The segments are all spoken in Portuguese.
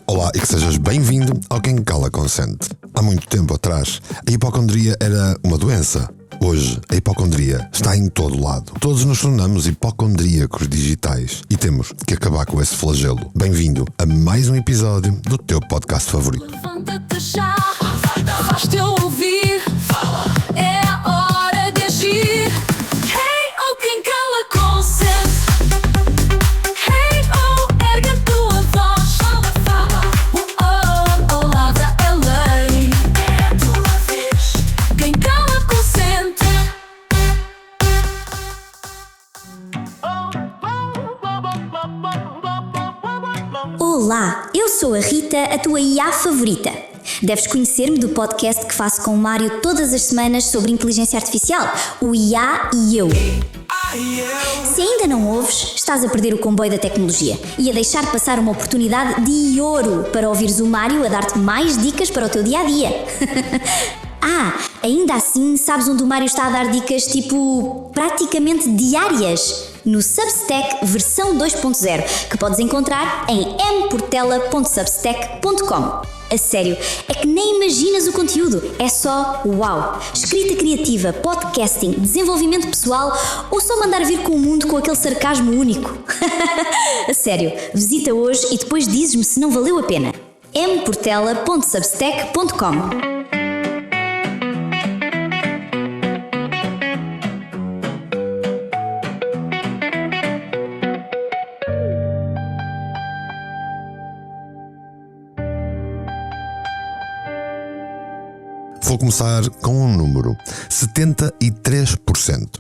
Olá e que sejas bem-vindo ao Quem Cala Consente. Há muito tempo atrás, a hipocondria era uma doença. Hoje, a hipocondria está em todo lado. Todos nos tornamos hipocondríacos digitais e temos que acabar com esse flagelo. Bem-vindo a mais um episódio do teu podcast favorito. Levanta-te já, faz-te ouvir. É a hora de agir. Hey, oh, quem cala consente. Hey, oh, ergue a tua voz. Fala, oh, palavra é lei. É a tua vez. Quem cala consente. Olá, eu sou a Rita, a tua IA favorita. Deves conhecer-me do podcast que faço com o Mário todas as semanas sobre inteligência artificial, o IA e eu. Se ainda não ouves, estás a perder o comboio da tecnologia e a deixar passar uma oportunidade de ouro para ouvires o Mário a dar-te mais dicas para o teu dia-a-dia. Ainda assim, sabes onde o Mário está a dar dicas tipo praticamente diárias? No Substack versão 2.0, que podes encontrar em mportela.substack.com. A sério, é que nem imaginas o conteúdo, é só uau! Escrita criativa, podcasting, desenvolvimento pessoal ou só mandar vir com o mundo com aquele sarcasmo único? A sério, visita hoje e depois dizes-me se não valeu a pena. mportela.substack.com. Vou começar com um número: 73%.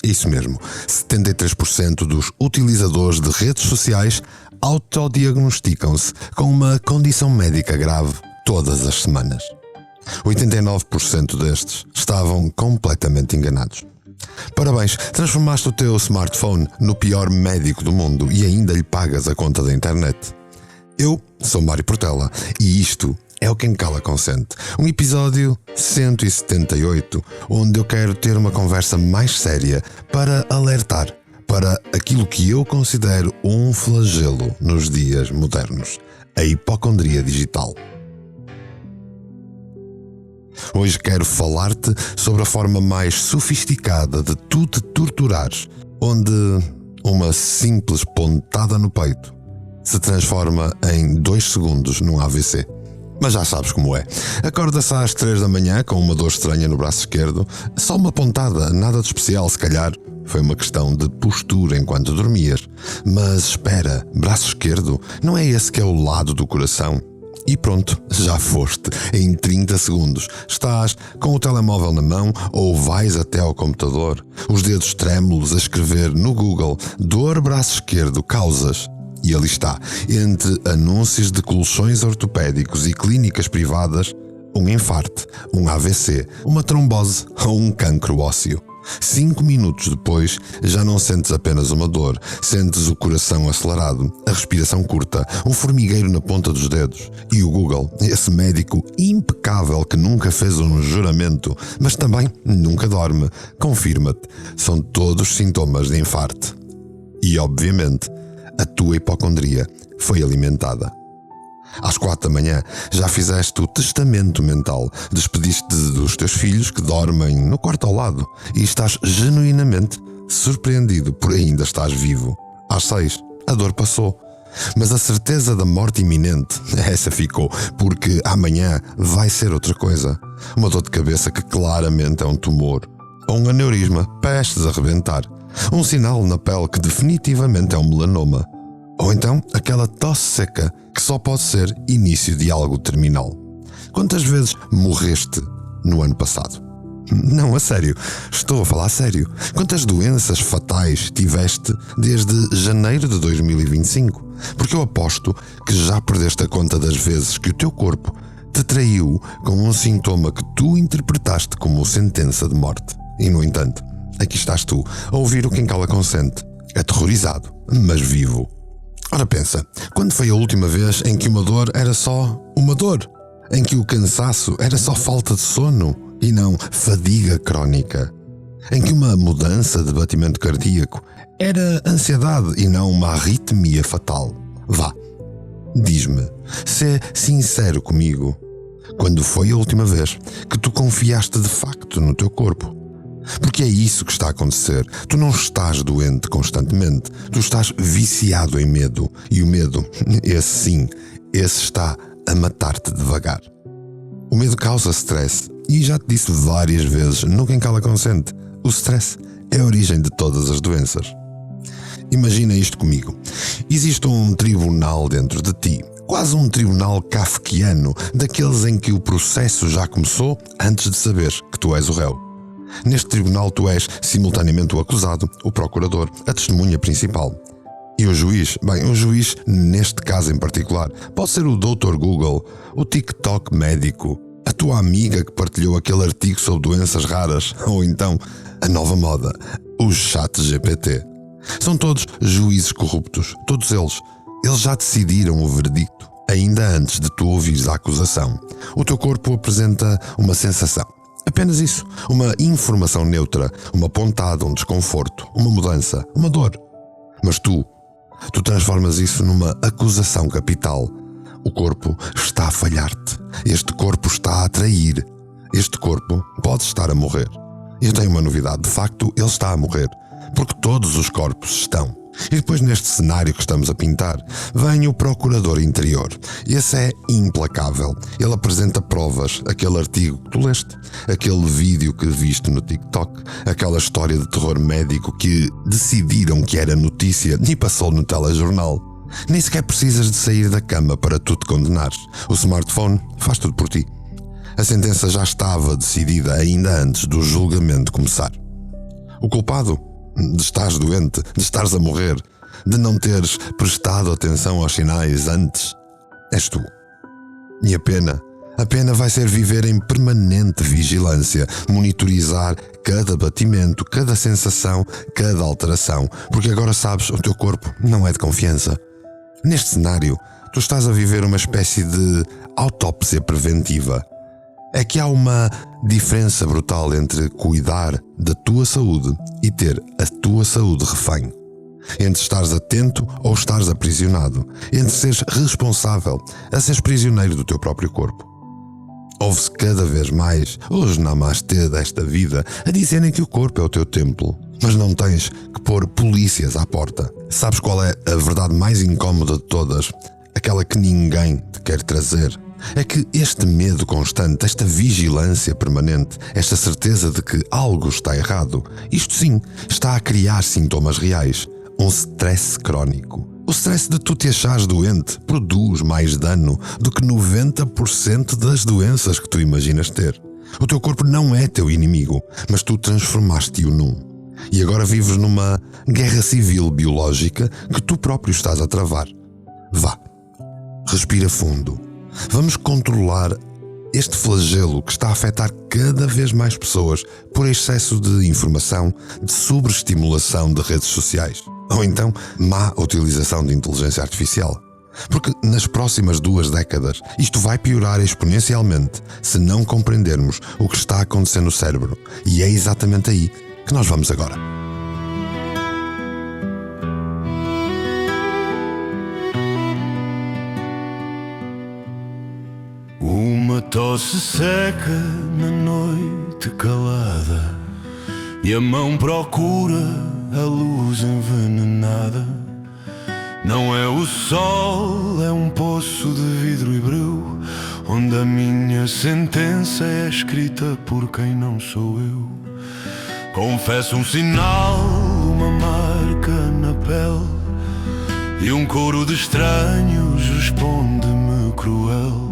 Isso mesmo, 73% dos utilizadores de redes sociais autodiagnosticam-se com uma condição médica grave todas as semanas. 89% destes estavam completamente enganados. Parabéns, transformaste o teu smartphone no pior médico do mundo e ainda lhe pagas a conta da internet. Eu sou Mário Portela e isto é o Quem Cala Consente, um episódio 178, onde eu quero ter uma conversa mais séria para alertar para aquilo que eu considero um flagelo nos dias modernos, a hipocondria digital. Hoje quero falar-te sobre a forma mais sofisticada de tu te torturares, onde uma simples pontada no peito se transforma em 2 segundos num AVC. Mas já sabes como é. Acorda-se às 3 da manhã com uma dor estranha no braço esquerdo. Só uma pontada, nada de especial, se calhar. Foi uma questão de postura enquanto dormias. Mas espera, braço esquerdo, não é esse que é o lado do coração? E pronto, já foste. Em 30 segundos. Estás com o telemóvel na mão ou vais até ao computador. Os dedos trêmulos a escrever no Google: dor braço esquerdo, causas. E ali está, entre anúncios de colchões ortopédicos e clínicas privadas, um infarte, um AVC, uma trombose ou um cancro ósseo. 5 minutos depois, já não sentes apenas uma dor, sentes o coração acelerado, a respiração curta, um formigueiro na ponta dos dedos. E o Google, esse médico impecável que nunca fez um juramento, mas também nunca dorme, confirma-te, são todos sintomas de infarte. E obviamente, a tua hipocondria foi alimentada. Às 4 da manhã já fizeste o testamento mental, despediste-te dos teus filhos que dormem no quarto ao lado e estás genuinamente surpreendido por ainda estás vivo. Às 6, a dor passou, mas a certeza da morte iminente, essa ficou, porque amanhã vai ser outra coisa. Uma dor de cabeça que claramente é um tumor, ou um aneurisma prestes a rebentar. Um sinal na pele que definitivamente é um melanoma. Ou então aquela tosse seca que só pode ser início de algo terminal. Quantas vezes morreste no ano passado? Não, a sério. Estou a falar a sério. Quantas doenças fatais tiveste desde janeiro de 2025? Porque eu aposto que já perdeste a conta das vezes que o teu corpo te traiu com um sintoma que tu interpretaste como sentença de morte. E no entanto, aqui estás tu, a ouvir o Quem Cala Consente, aterrorizado, mas vivo. Ora pensa, quando foi a última vez em que uma dor era só uma dor? Em que o cansaço era só falta de sono e não fadiga crónica? em que uma mudança de batimento cardíaco era ansiedade e não uma arritmia fatal. Vá, diz-me, sê sincero comigo, quando foi a última vez que tu confiaste de facto no teu corpo? Porque é isso que está a acontecer. Tu não estás doente constantemente, tu estás viciado em medo. E o medo, esse sim, esse está a matar-te devagar. O medo causa stress. E já te disse várias vezes, no Quem Cala Consente, o stress é a origem de todas as doenças. Imagina isto comigo. Existe um tribunal dentro de ti, quase um tribunal kafkiano, daqueles em que o processo já começou antes de saber que tu és o réu. Neste tribunal tu és simultaneamente o acusado, o procurador, a testemunha principal. E o juiz? Bem, o juiz, neste caso em particular, pode ser o Dr. Google, o TikTok médico, a tua amiga que partilhou aquele artigo sobre doenças raras, ou então a nova moda, o ChatGPT. São todos juízes corruptos, todos eles. Eles já decidiram o verdicto, ainda antes de tu ouvires a acusação. O teu corpo apresenta uma sensação. Apenas isso, uma informação neutra, uma pontada, um desconforto, uma mudança, uma dor. Mas tu transformas isso numa acusação capital. O corpo está a falhar-te. Este corpo está a trair. Este corpo pode estar a morrer. Eu tenho uma novidade, de facto, ele está a morrer. Porque todos os corpos estão. E depois, neste cenário que estamos a pintar, vem o procurador interior. Esse é implacável. Ele apresenta provas, aquele artigo que tu leste, aquele vídeo que viste no TikTok, aquela história de terror médico que decidiram que era notícia e passou no telejornal. Nem sequer precisas de sair da cama para tu te condenares. O smartphone faz tudo por ti. A sentença já estava decidida ainda antes do julgamento começar. O culpado de estares doente, de estares a morrer, de não teres prestado atenção aos sinais antes, és tu. E a pena vai ser viver em permanente vigilância, monitorizar cada batimento, cada sensação, cada alteração, porque agora sabes, o teu corpo não é de confiança. Neste cenário, tu estás a viver uma espécie de autópsia preventiva. É que há uma diferença brutal entre cuidar da tua saúde e ter a tua saúde refém. Entre estares atento ou estares aprisionado. Entre seres responsável a seres prisioneiro do teu próprio corpo. Ouve-se cada vez mais os namastê desta vida a dizerem que o corpo é o teu templo. Mas não tens que pôr polícias à porta. Sabes qual é a verdade mais incómoda de todas? Aquela que ninguém te quer trazer. É que este medo constante, esta vigilância permanente, esta certeza de que algo está errado, isto sim, está a criar sintomas reais. Um stress crónico. O stress de tu te achares doente produz mais dano do que 90% das doenças que tu imaginas ter. O teu corpo não é teu inimigo, mas tu transformaste-o num. E agora vives numa guerra civil biológica que tu próprio estás a travar. Vá, respira fundo. Vamos controlar este flagelo que está a afetar cada vez mais pessoas por excesso de informação, de sobreestimulação de redes sociais, ou então má utilização de inteligência artificial. Porque nas próximas 2 décadas isto vai piorar exponencialmente se não compreendermos o que está a acontecer no cérebro. E é exatamente aí que nós vamos agora. Uma tosse seca na noite calada e a mão procura a luz envenenada. Não é o sol, é um poço de vidro e breu, onde a minha sentença é escrita por quem não sou eu. Confesso um sinal, uma marca na pele, e um coro de estranhos responde-me cruel.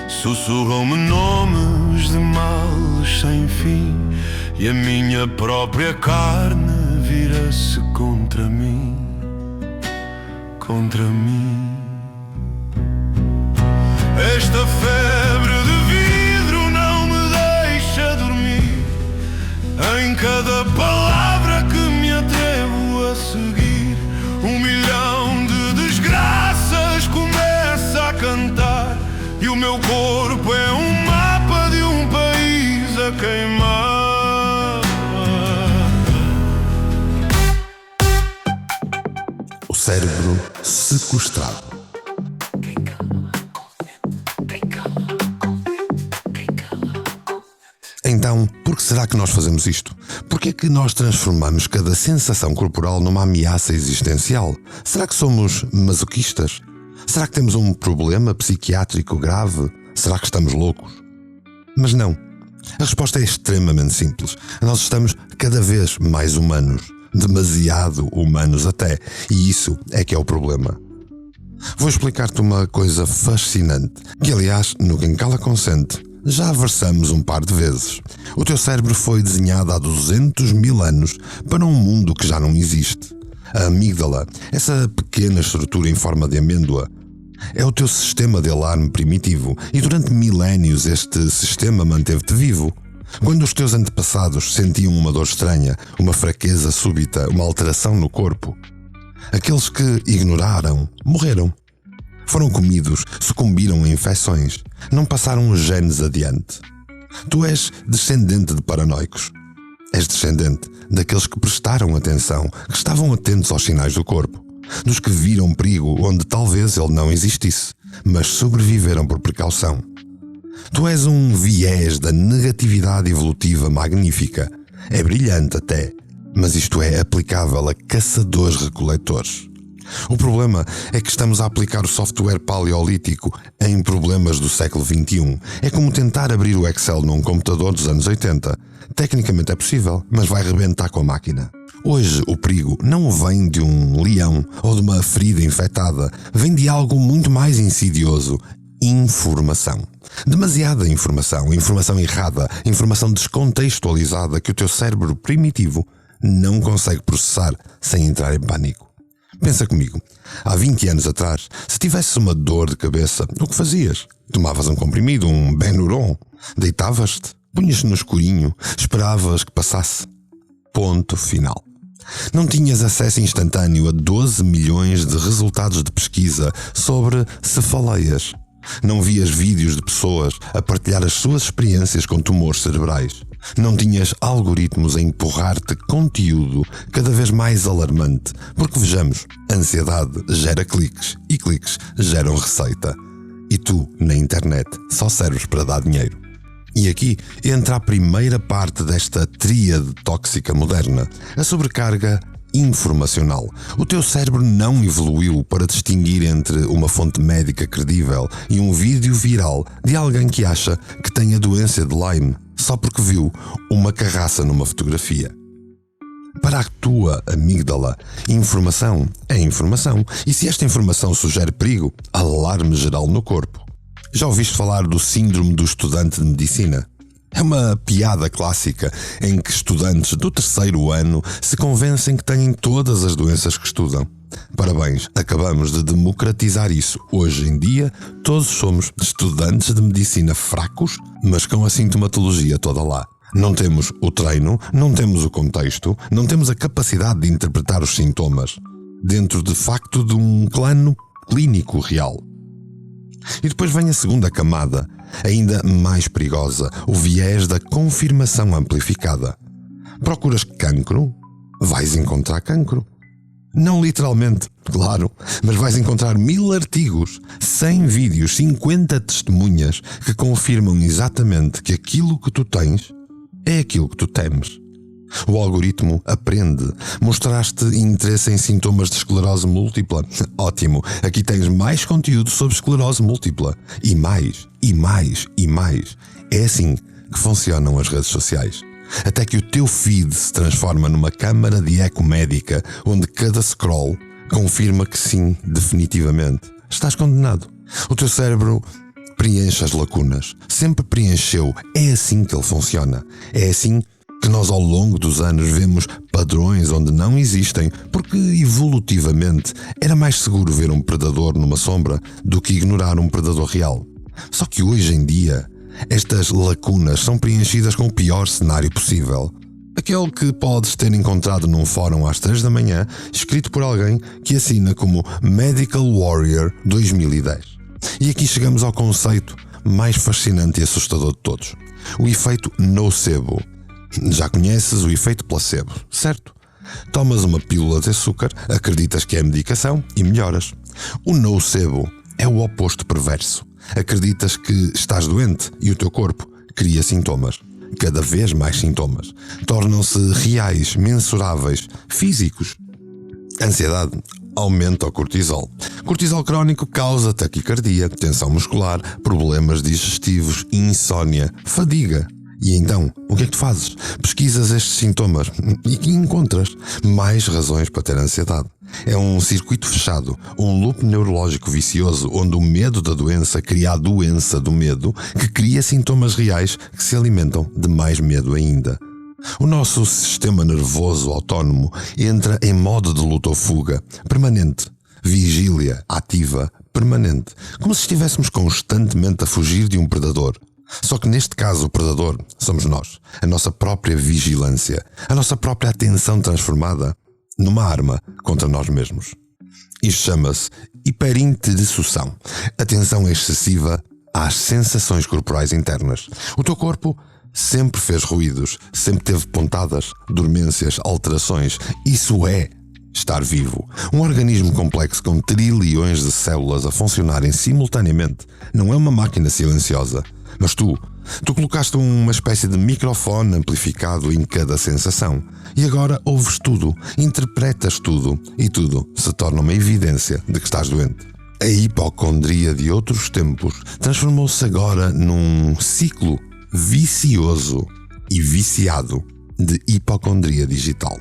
Sussurram-me nomes de males sem fim, e a minha própria carne vira-se contra mim. Contra mim. Esta febre de vidro não me deixa dormir. Em cada palavra que me atrevo a seguir, 1 milhão de desgraças começa a cantar, e o meu corpo é um mapa de um país a queimar. cérebro sequestrado. Então, por que será que nós fazemos isto? Por que é que nós transformamos cada sensação corporal numa ameaça existencial? Será que somos masoquistas? Será que temos um problema psiquiátrico grave? Será que estamos loucos? Mas não. A resposta é extremamente simples. Nós estamos cada vez mais humanos. Demasiado humanos até. E isso é que é o problema. Vou explicar-te uma coisa fascinante, que aliás, no Quem Cala Consente, já versamos um par de vezes. O teu cérebro foi desenhado há 200.000 anos para um mundo que já não existe. A amígdala, essa pequena estrutura em forma de amêndoa, é o teu sistema de alarme primitivo e durante milénios este sistema manteve-te vivo. Quando os teus antepassados sentiam uma dor estranha, uma fraqueza súbita, uma alteração no corpo, aqueles que ignoraram morreram. Foram comidos, sucumbiram a infecções, não passaram os genes adiante. Tu és descendente de paranoicos. És descendente daqueles que prestaram atenção, que estavam atentos aos sinais do corpo, dos que viram perigo onde talvez ele não existisse, mas sobreviveram por precaução. Tu és um viés da negatividade evolutiva magnífica. É brilhante até, mas isto é aplicável a caçadores-recoletores. O problema é que estamos a aplicar o software paleolítico em problemas do século XXI. É como tentar abrir o Excel num computador dos anos 80. Tecnicamente é possível, mas vai rebentar com a máquina. Hoje o perigo não vem de um leão ou de uma ferida infectada. Vem de algo muito mais insidioso. Informação. Demasiada informação, informação errada, informação descontextualizada que o teu cérebro primitivo não consegue processar sem entrar em pânico. Pensa comigo, há 20 anos atrás, se tivesses uma dor de cabeça, o que fazias? Tomavas um comprimido, um Benuron, deitavas-te, punhas-te no escurinho, esperavas que passasse. Ponto final. Não tinhas acesso instantâneo a 12 milhões de resultados de pesquisa sobre cefaleias. Não vias vídeos de pessoas a partilhar as suas experiências com tumores cerebrais. Não tinhas algoritmos a empurrar-te conteúdo cada vez mais alarmante, porque vejamos, ansiedade gera cliques e cliques geram receita. E tu, na internet, só serves para dar dinheiro. E aqui entra a primeira parte desta tríade tóxica moderna, a sobrecarga informacional. O teu cérebro não evoluiu para distinguir entre uma fonte médica credível e um vídeo viral de alguém que acha que tem a doença de Lyme só porque viu uma carraça numa fotografia. Para a tua amígdala, informação é informação, e se esta informação sugere perigo, alarme geral no corpo. Já ouviste falar do síndrome do estudante de medicina? É uma piada clássica em que estudantes do 3º ano se convencem que têm todas as doenças que estudam. Parabéns, acabamos de democratizar isso. Hoje em dia, todos somos estudantes de medicina fracos, mas com a sintomatologia toda lá. Não temos o treino, não temos o contexto, não temos a capacidade de interpretar os sintomas, dentro de facto de um plano clínico real. E depois vem a segunda camada, ainda mais perigosa, o viés da confirmação amplificada. Procuras cancro? Vais encontrar cancro. Não literalmente, claro, mas vais encontrar 1000 artigos, 100 vídeos, 50 testemunhas que confirmam exatamente que aquilo que tu tens é aquilo que tu temes. O algoritmo aprende. Mostraste interesse em sintomas de esclerose múltipla? Ótimo, aqui tens mais conteúdo sobre esclerose múltipla. E mais, e mais, e mais. É assim que funcionam as redes sociais. Até que o teu feed se transforma numa câmara de eco médica, onde cada scroll confirma que sim, definitivamente, estás condenado. O teu cérebro preenche as lacunas. Sempre preencheu. É assim que ele funciona. É assim que nós ao longo dos anos vemos padrões onde não existem, porque evolutivamente era mais seguro ver um predador numa sombra do que ignorar um predador real. Só que hoje em dia, estas lacunas são preenchidas com o pior cenário possível. Aquele que podes ter encontrado num fórum às 3 da manhã, escrito por alguém que assina como Medical Warrior 2010. E aqui chegamos ao conceito mais fascinante e assustador de todos. O efeito nocebo. Já conheces o efeito placebo, certo? Tomas uma pílula de açúcar, acreditas que é medicação e melhoras. O nocebo é o oposto perverso. Acreditas que estás doente e o teu corpo cria sintomas. Cada vez mais sintomas. Tornam-se reais, mensuráveis, físicos. Ansiedade aumenta o cortisol. Cortisol crónico causa taquicardia, tensão muscular, problemas digestivos, insónia, fadiga. E então, o que é que tu fazes? Pesquisas estes sintomas e encontras mais razões para ter ansiedade. É um circuito fechado, um loop neurológico vicioso onde o medo da doença cria a doença do medo que cria sintomas reais que se alimentam de mais medo ainda. O nosso sistema nervoso autónomo entra em modo de luta ou fuga, permanente, vigília ativa, permanente, como se estivéssemos constantemente a fugir de um predador. Só que neste caso o predador somos nós, a nossa própria vigilância, a nossa própria atenção transformada numa arma contra nós mesmos. Isto chama-se hiperinterossão, atenção excessiva às sensações corporais internas. O teu corpo sempre fez ruídos, sempre teve pontadas, dormências, alterações. Isso é estar vivo. Um organismo complexo com trilhões de células a funcionarem simultaneamente não é uma máquina silenciosa. Mas tu colocaste uma espécie de microfone amplificado em cada sensação. E agora ouves tudo, interpretas tudo e tudo se torna uma evidência de que estás doente. A hipocondria de outros tempos transformou-se agora num ciclo vicioso e viciado de hipocondria digital.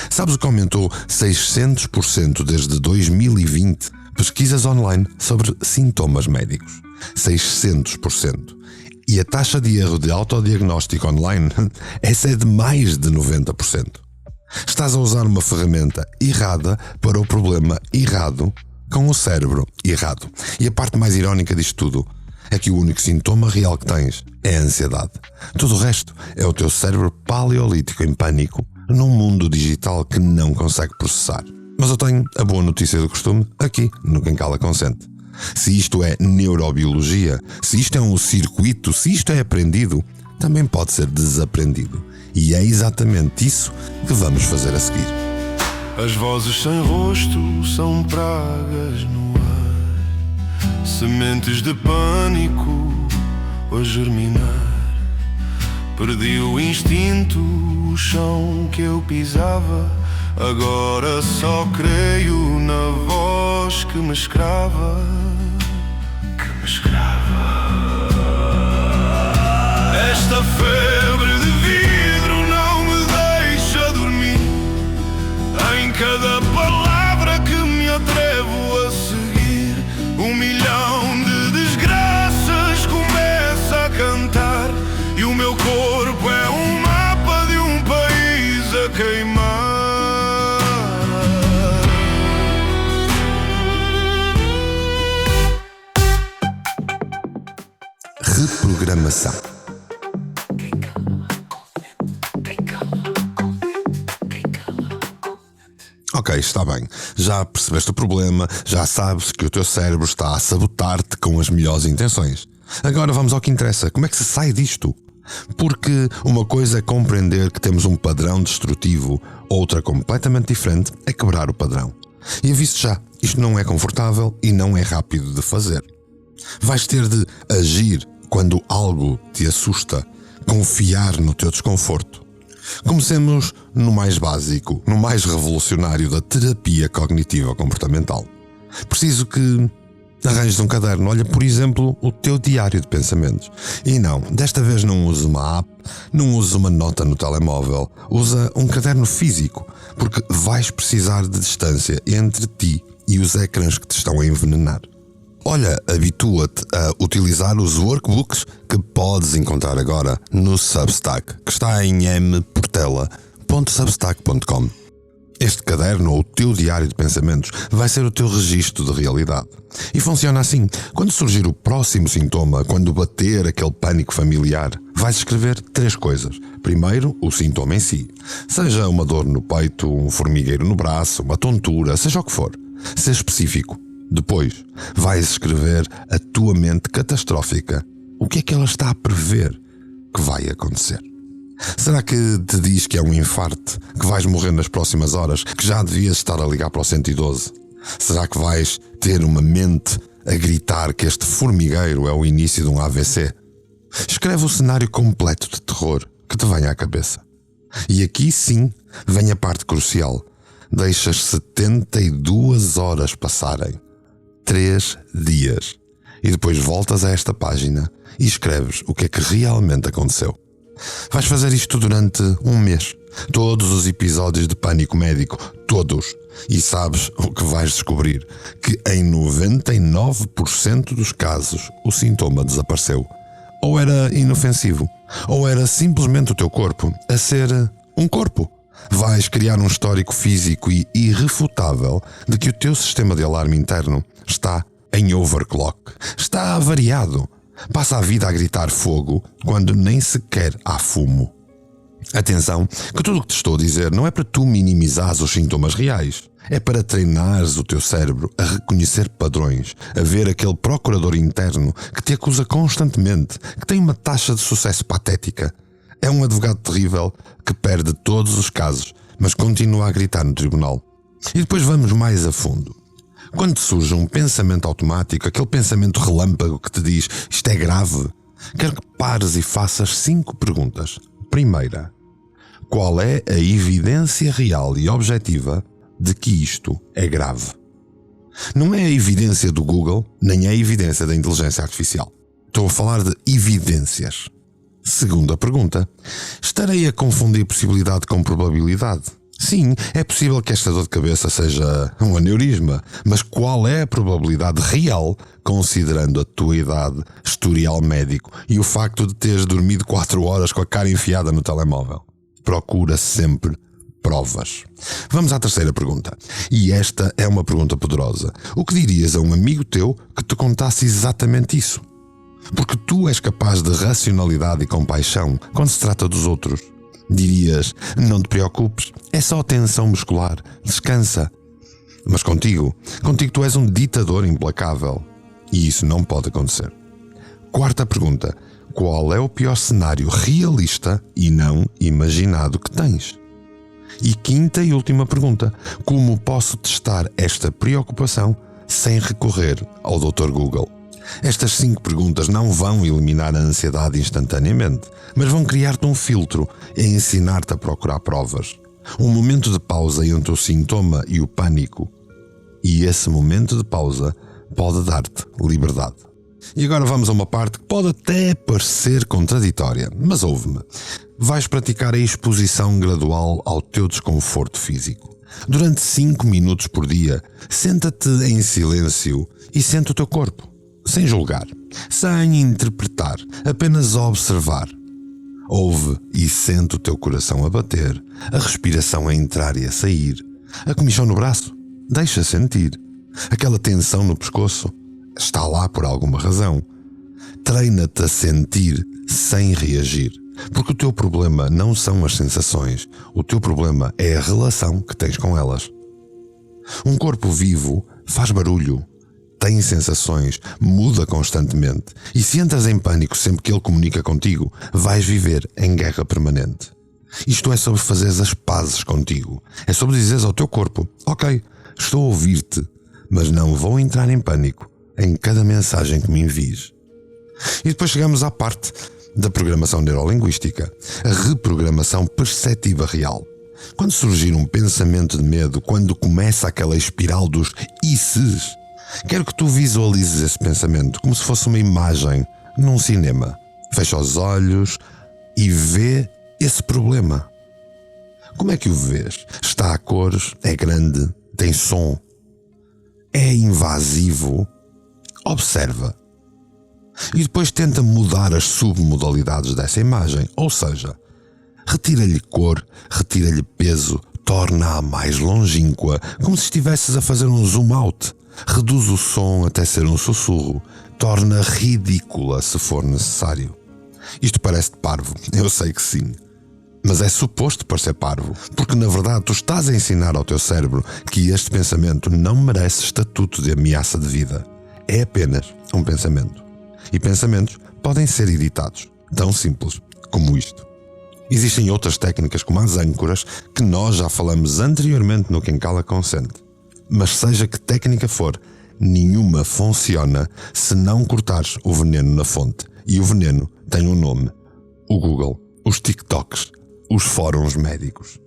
Sabes o que aumentou 600% desde 2020? Pesquisas online sobre sintomas médicos. 600%. E a taxa de erro de autodiagnóstico online, essa é de mais de 90%. Estás a usar uma ferramenta errada para o problema errado, com o cérebro errado. E a parte mais irónica disto tudo é que o único sintoma real que tens é a ansiedade. Tudo o resto é o teu cérebro paleolítico em pânico num mundo digital que não consegue processar. Mas eu tenho a boa notícia do costume aqui no Quem Cala Consente. Se isto é neurobiologia, se isto é um circuito, se isto é aprendido, também pode ser desaprendido. E é exatamente isso que vamos fazer a seguir. As vozes sem rosto são pragas no ar, sementes de pânico a germinar. Perdi o instinto, o chão que eu pisava. Agora só creio na voz que me escrava. Esta febre de vidro não me deixa dormir. Em cada palavra que me atrevo a seguir, 1 milhão de desgraças começa a cantar. E o meu corpo é um mapa de um país a queimar. Reprogramação. Ok, está bem. Já percebeste o problema, já sabes que o teu cérebro está a sabotar-te com as melhores intenções. Agora vamos ao que interessa. Como é que se sai disto? Porque uma coisa é compreender que temos um padrão destrutivo, outra completamente diferente é quebrar o padrão. E aviso já, isto não é confortável e não é rápido de fazer. Vais ter de agir quando algo te assusta, confiar no teu desconforto. Comecemos no mais básico, no mais revolucionário da terapia cognitiva comportamental. Preciso que arranjes um caderno, olha, por exemplo, o teu diário de pensamentos. E não, desta vez não uses uma app, não uses uma nota no telemóvel, usa um caderno físico, porque vais precisar de distância entre ti e os ecrãs que te estão a envenenar. Olha, habitua-te a utilizar os workbooks que podes encontrar agora no Substack, que está em mportela.substack.com. Este caderno, ou o teu diário de pensamentos, vai ser o teu registro de realidade. E funciona assim. Quando surgir o próximo sintoma, quando bater aquele pânico familiar, vais escrever 3 coisas. Primeiro, o sintoma em si. Seja uma dor no peito, um formigueiro no braço, uma tontura, seja o que for. Seja específico. Depois, vais escrever a tua mente catastrófica. O que é que ela está a prever que vai acontecer? Será que te diz que é um infarte, que vais morrer nas próximas horas, que já devias estar a ligar para o 112? Será que vais ter uma mente a gritar que este formigueiro é o início de um AVC? Escreve o cenário completo de terror que te venha à cabeça. E aqui sim vem a parte crucial. Deixas 72 horas passarem. 3 dias. E depois voltas a esta página e escreves o que é que realmente aconteceu. Vais fazer isto durante um mês. Todos os episódios de Pânico Médico. Todos. E sabes o que vais descobrir? Que em 99% dos casos o sintoma desapareceu. Ou era inofensivo, ou era simplesmente o teu corpo a ser um corpo. Vais criar um histórico físico e irrefutável de que o teu sistema de alarme interno está em overclock, está avariado. Passa a vida a gritar fogo quando nem sequer há fumo. Atenção, que tudo o que te estou a dizer não é para tu minimizares os sintomas reais. É para treinares o teu cérebro a reconhecer padrões, a ver aquele procurador interno que te acusa constantemente, que tem uma taxa de sucesso patética. É um advogado terrível que perde todos os casos, mas continua a gritar no tribunal. E depois vamos mais a fundo. Quando surge um pensamento automático, aquele pensamento relâmpago que te diz isto é grave, quero que pares e faças 5 perguntas. Primeira, qual é a evidência real e objetiva de que isto é grave? Não é a evidência do Google, nem é a evidência da inteligência artificial. Estou a falar de evidências. Segunda pergunta, estarei a confundir possibilidade com probabilidade? Sim, é possível que esta dor de cabeça seja um aneurisma, mas qual é a probabilidade real, considerando a tua idade, historial médico e o facto de teres dormido 4 horas com a cara enfiada no telemóvel? Procura sempre provas. Vamos à terceira pergunta. E esta é uma pergunta poderosa. O que dirias a um amigo teu que te contasse exatamente isso? Porque tu és capaz de racionalidade e compaixão quando se trata dos outros. Dirias, não te preocupes, é só tensão muscular, descansa. Mas contigo tu és um ditador implacável. E isso não pode acontecer. Quarta pergunta, qual é o pior cenário realista e não imaginado que tens? E quinta e última pergunta, como posso testar esta preocupação sem recorrer ao Dr. Google? Estas 5 perguntas não vão eliminar a ansiedade instantaneamente, mas vão criar-te um filtro e ensinar-te a procurar provas. Um momento de pausa entre o sintoma e o pânico. E esse momento de pausa pode dar-te liberdade. E agora vamos a uma parte que pode até parecer contraditória, mas ouve-me. Vais praticar a exposição gradual ao teu desconforto físico. Durante 5 minutos por dia, senta-te em silêncio e sente o teu corpo. Sem julgar, sem interpretar, apenas observar. Ouve e sente o teu coração a bater, a respiração a entrar e a sair, a comichão no braço, deixa sentir. Aquela tensão no pescoço está lá por alguma razão. Treina-te a sentir sem reagir, porque o teu problema não são as sensações, o teu problema é a relação que tens com elas. Um corpo vivo faz barulho, tem sensações, muda constantemente. E se entras em pânico sempre que ele comunica contigo, vais viver em guerra permanente. Isto é sobre fazeres as pazes contigo. É sobre dizeres ao teu corpo, ok, estou a ouvir-te, mas não vou entrar em pânico em cada mensagem que me envies. E depois chegamos à parte da programação neurolinguística, a reprogramação perceptiva real. Quando surgir um pensamento de medo, quando começa aquela espiral dos e ses, quero que tu visualizes esse pensamento como se fosse uma imagem num cinema. Fecha os olhos e vê esse problema. Como é que o vês? Está a cores? É grande? Tem som? É invasivo? Observa. E depois tenta mudar as submodalidades dessa imagem. Ou seja, retira-lhe cor, retira-lhe peso, torna-a mais longínqua, como se estivesses a fazer um zoom out. Reduz o som até ser um sussurro, torna ridícula se for necessário. Isto parece-te parvo, eu sei que sim. Mas é suposto parecer parvo, porque na verdade tu estás a ensinar ao teu cérebro que este pensamento não merece estatuto de ameaça de vida. É apenas um pensamento. E pensamentos podem ser editados, tão simples como isto. Existem outras técnicas como as âncoras que nós já falamos anteriormente no Quem Cala Consente. Mas seja que técnica for, nenhuma funciona se não cortares o veneno na fonte. E o veneno tem um nome: o Google, os TikToks, os fóruns médicos.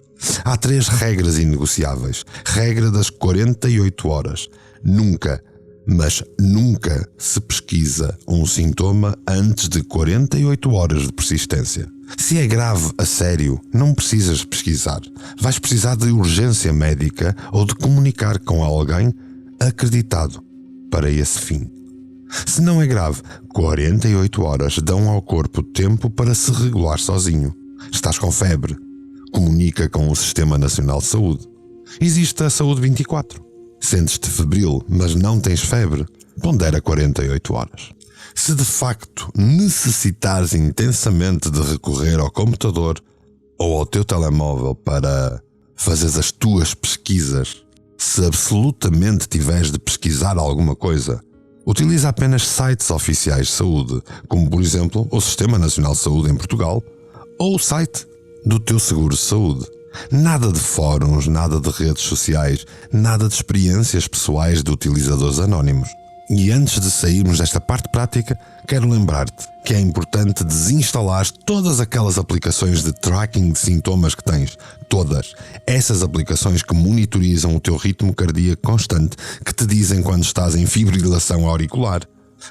Há 3 regras inegociáveis. Regra das 48 horas. Nunca, mas nunca se pesquisa um sintoma antes de 48 horas de persistência. Se é grave a sério, não precisas pesquisar. Vais precisar de urgência médica ou de comunicar com alguém acreditado para esse fim. Se não é grave, 48 horas dão ao corpo tempo para se regular sozinho. Estás com febre? Comunica com o Sistema Nacional de Saúde. Existe a Saúde 24. Sentes-te febril, mas não tens febre? Pondera 48 horas. Se de facto necessitares intensamente de recorrer ao computador ou ao teu telemóvel para fazeres as tuas pesquisas, se absolutamente tiveres de pesquisar alguma coisa, utiliza apenas sites oficiais de saúde, como por exemplo o Sistema Nacional de Saúde em Portugal ou o site do teu seguro de saúde. Nada de fóruns, nada de redes sociais, nada de experiências pessoais de utilizadores anónimos. E antes de sairmos desta parte prática, quero lembrar-te que é importante desinstalar todas aquelas aplicações de tracking de sintomas que tens. Todas. Essas aplicações que monitorizam o teu ritmo cardíaco constante, que te dizem quando estás em fibrilação auricular,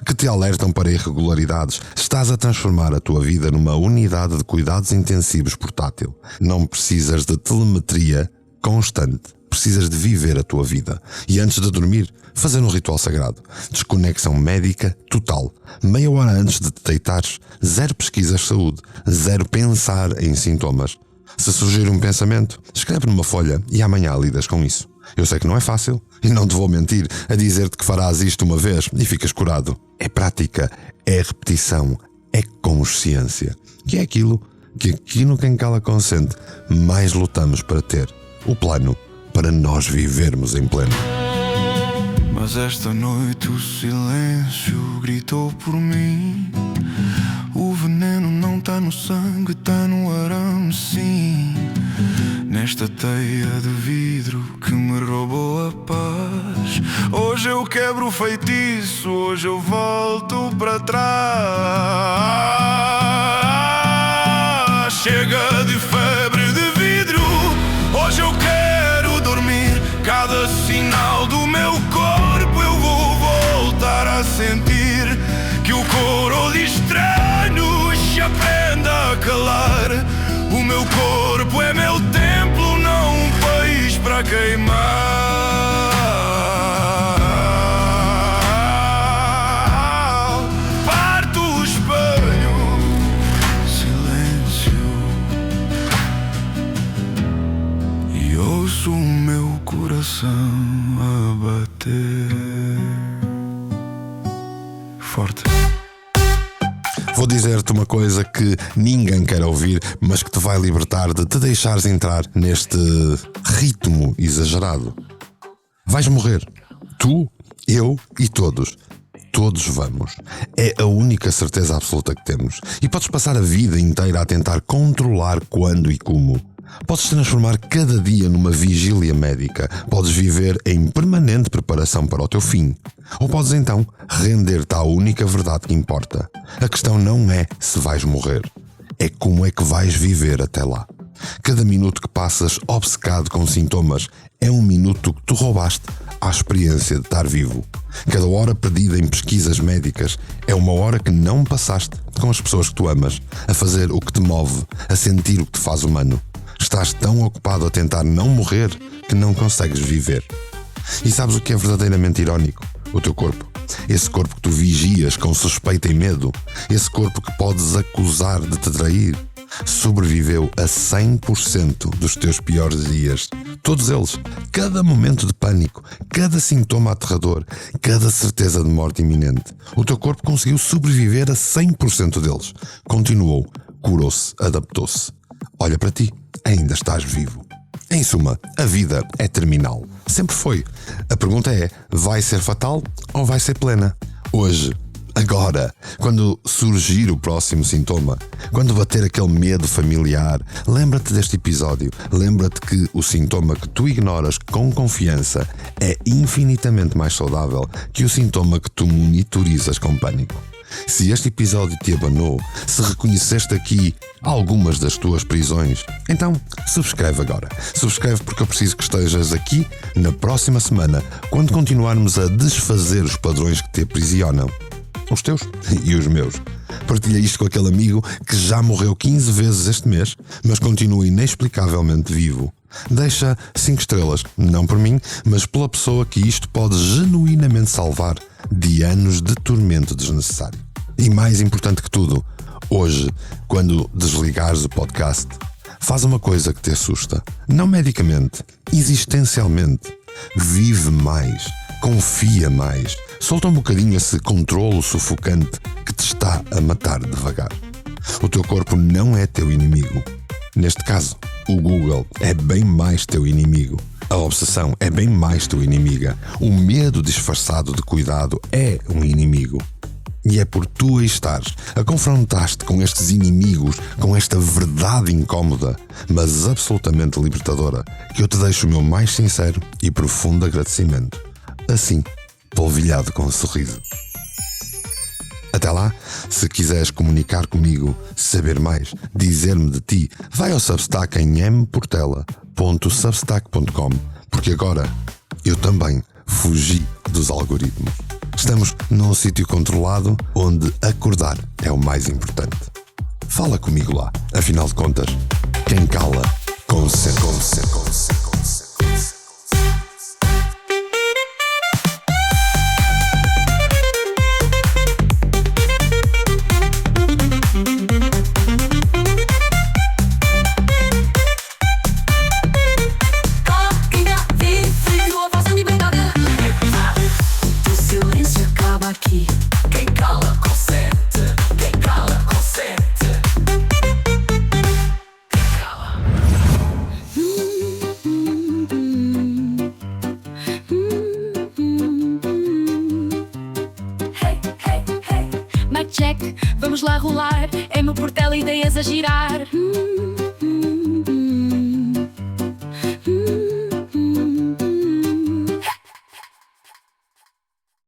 que te alertam para irregularidades. Estás a transformar a tua vida numa unidade de cuidados intensivos portátil. Não precisas de telemetria constante. Precisas de viver a tua vida. E antes de dormir, fazer um ritual sagrado. Desconexão médica total. Meia hora antes de te deitares, 0 pesquisas de saúde, 0 pensar em sintomas. Se surgir um pensamento, escreve numa folha e amanhã lidas com isso. Eu sei que não é fácil e não te vou mentir a dizer-te que farás isto uma vez e ficas curado. É prática, é repetição, é consciência. Que é aquilo que aqui no Quem Cala Consente mais lutamos para ter. O plano para nós vivermos em pleno. Mas esta noite o silêncio gritou por mim. O veneno não tá no sangue, tá no arame, sim. Nesta teia de vidro que me roubou a paz. Hoje eu quebro o feitiço, hoje eu volto para trás. Chega de febre de vidro, hoje eu quero dormir. Cada sinal do meu corpo eu vou voltar a sentir. Que o coro de estranhos se aprenda a calar. O meu corpo é meu templo, não um país para queimar. Parto o espelho, silêncio, e ouço o meu coração a bater forte. Vou dizer-te uma coisa que ninguém quer ouvir, mas que te vai libertar de te deixares entrar neste ritmo exagerado. Vais morrer. Tu, eu e todos. Todos vamos. É a única certeza absoluta que temos. E podes passar a vida inteira a tentar controlar quando e como. Podes transformar cada dia numa vigília médica. Podes viver em permanente preparação para o teu fim. Ou podes então render-te à única verdade que importa. A questão não é se vais morrer, é como é que vais viver até lá. Cada minuto que passas obcecado com sintomas é um minuto que tu roubaste à experiência de estar vivo. Cada hora perdida em pesquisas médicas é uma hora que não passaste com as pessoas que tu amas, a fazer o que te move, a sentir o que te faz humano. Estás tão ocupado a tentar não morrer que não consegues viver. E sabes o que é verdadeiramente irónico? O teu corpo. Esse corpo que tu vigias com suspeita e medo. Esse corpo que podes acusar de te trair. Sobreviveu a 100% dos teus piores dias. Todos eles. Cada momento de pânico. Cada sintoma aterrador. Cada certeza de morte iminente. O teu corpo conseguiu sobreviver a 100% deles. Continuou. Curou-se. Adaptou-se. Olha para ti. Ainda estás vivo. Em suma, a vida é terminal. Sempre foi. A pergunta é, vai ser fatal ou vai ser plena? Hoje, Agora, quando surgir o próximo sintoma, quando bater aquele medo familiar, lembra-te deste episódio. Lembra-te que o sintoma que tu ignoras com confiança é infinitamente mais saudável que o sintoma que tu monitorizas com pânico. Se este episódio te abanou, se reconheceste aqui algumas das tuas prisões, então subscreve agora. Subscreve porque eu preciso que estejas aqui na próxima semana, quando continuarmos a desfazer os padrões que te aprisionam. Os teus e os meus. Partilha isto com aquele amigo que já morreu 15 vezes este mês, mas continua inexplicavelmente vivo. Deixa 5 estrelas, não por mim, mas pela pessoa que isto pode genuinamente salvar de anos de tormento desnecessário. E mais importante que tudo, hoje, quando desligares o podcast, faz uma coisa que te assusta. Não medicamente, existencialmente. Vive mais, confia mais. Solta um bocadinho esse controlo sufocante que te está a matar devagar. O teu corpo não é teu inimigo. Neste caso, o Google é bem mais teu inimigo. A obsessão é bem mais tua inimiga. O medo disfarçado de cuidado é um inimigo. E é por tu aí estares a confrontar-te com estes inimigos, com esta verdade incómoda, mas absolutamente libertadora, que eu te deixo o meu mais sincero e profundo agradecimento. Assim, polvilhado com um sorriso. Até lá, se quiseres comunicar comigo, saber mais, dizer-me de ti, vai ao Substack em mportela.substack.com, porque agora eu também fugi dos algoritmos. Estamos num sítio controlado onde acordar é o mais importante. Fala comigo lá, afinal de contas, quem cala, consente. Quem cala consente. Quem cala consente. Quem cala. Hey, hey, hey. Mic check, vamos lá rolar. É meu Portela, ideias a girar.